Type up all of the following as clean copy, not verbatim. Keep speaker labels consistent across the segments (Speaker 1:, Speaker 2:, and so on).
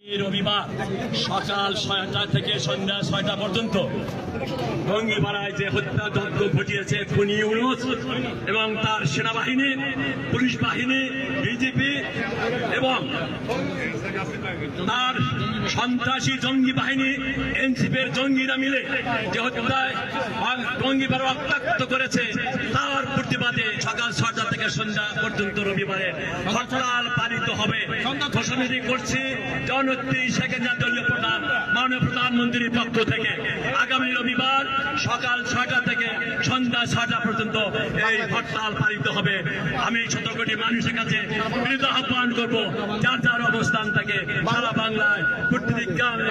Speaker 1: রবিবার সকাল ৬টা থেকে সন্ধ্যা ৬টা পর্যন্ত টঙ্গীপাড়ায় যে হত্যাযজ্ঞ ঘটিয়েছে খুনি ইউনূস এবং তার সেনাবাহিনী, পুলিশ বাহিনী, বিজেপি এবং তার সন্ত্রাসী জঙ্গি বাহিনী, এনসিপির জঙ্গিরা মিলে যে হত্যায় টঙ্গীপাড়া রক্তাক্ত করেছে, তার প্রতিবাদে সকাল ৬টা থেকে সন্ধ্যা পর্যন্ত রবিবারে হরতাল পালিত হবে। ঘোষণাটি করছি জননেত্রী শেখ হাসিনা দলীয় প্রধান মাননীয় প্রধানমন্ত্রীর পক্ষ থেকে। আগামী রবিবার সকাল ৬টা থেকে সন্ধ্যা ৬টা পর্যন্ত এই হরতাল পালিত হবে। আমি ১৭ কোটি মানুষের কাছে বিনীত আহ্বান করব, যার যার অবস্থান থেকে সারা বাংলায় প্রতিটি গ্রামে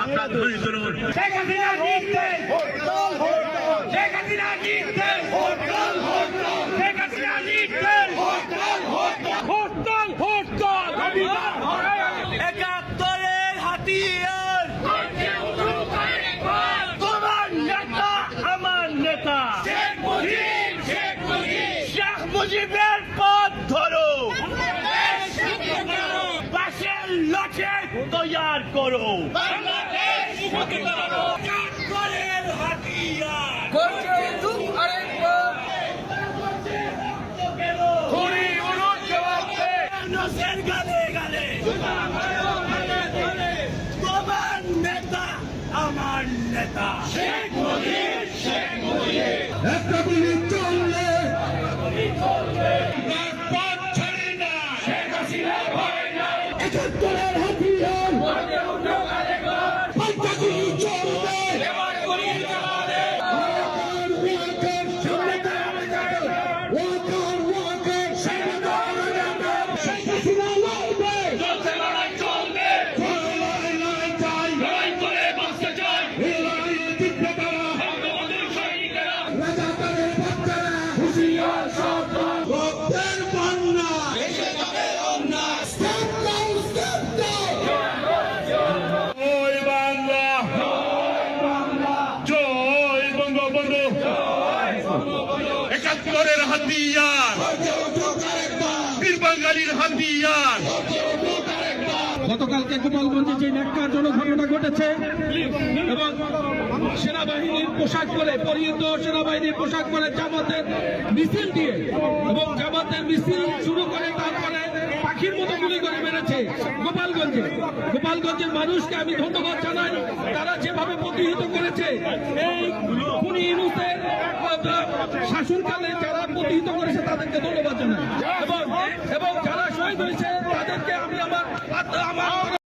Speaker 1: আপনারা ধ্বনি তুলুন।
Speaker 2: শেখ হাসিনা জিততে হরতাল হরতাল, শেখ হাসিনা জিততে হরতাল হরতাল, শেখ হাসিনা জিততে হরতাল হরতাল, হরতাল হরতাল। একাত্তরের হাতিয়ার তোমার নেতা আমার নেতা শেখ মুজিব, শেখ মুজিব, শেখ মুজিবের পথ ধরো, পাশের লাঠি তৈয়ার করো, একাত্তরের হাতিয়ার গালে গালে তোমার নেতা আমার নেতা শেখ মুজিব, শেখ মুজিব।
Speaker 3: একটা মিনিট চললে
Speaker 2: পথ ছাড়ি না, শেখ হাসিনা ভয় নাই,
Speaker 3: ৭১-এর হাতিয়ার পাল্টাগুলি চলবে।
Speaker 2: এবার গুলি চালাবে,
Speaker 3: ওয়াকার ওয়াকার সামনে দাঁড়ানো যাবে, ওয়াকার সামনে দাঁড়ানো যাবে। শেখ হাসিনা লড়বে,
Speaker 2: চলছে লড়াই চলবে,
Speaker 3: লড়াই লড়াই চাই,
Speaker 2: লড়াই করে বাঁচতে চাই,
Speaker 3: এই লড়াইয়ে জিতবে তারা।
Speaker 2: বঙ্গবন্ধুর সৈনিকেরা
Speaker 3: রাজাকারের বাচ্চারা হুঁশিয়ার সাবধান, রক্তের বন্যা
Speaker 2: এসে যাবে Anya.
Speaker 3: Step down, step down.
Speaker 1: জয় বাংলা, জয় বঙ্গবন্ধু, ৭১-এর হাতিয়ার, বীর বাঙালির হাতিয়ার।
Speaker 4: গতকালকে গোপালগঞ্জে যে ন্যাক্কারজনক ঘটনা ঘটেছে এবং সেনাবাহিনীর পোশাক পরে, পরিহিত সেনাবাহিনীর পোশাক পরে জামাতের মিছিল দিয়ে এবং জামাতের মিছিল শুরু করে তারপরে পাখির মতো গুলি করে মেরেছে গোপালগঞ্জের মানুষকে আমি ধন্যবাদ জানাই। তারা যেভাবে প্রতিহত করেছে এই খুনি ইউনূসের শাসনকালে যারা প্রতিহত করেছে তাদেরকে ধন্যবাদ জানাই এবং যারা শহীদ হয়েছে তাদেরকে আমি আমার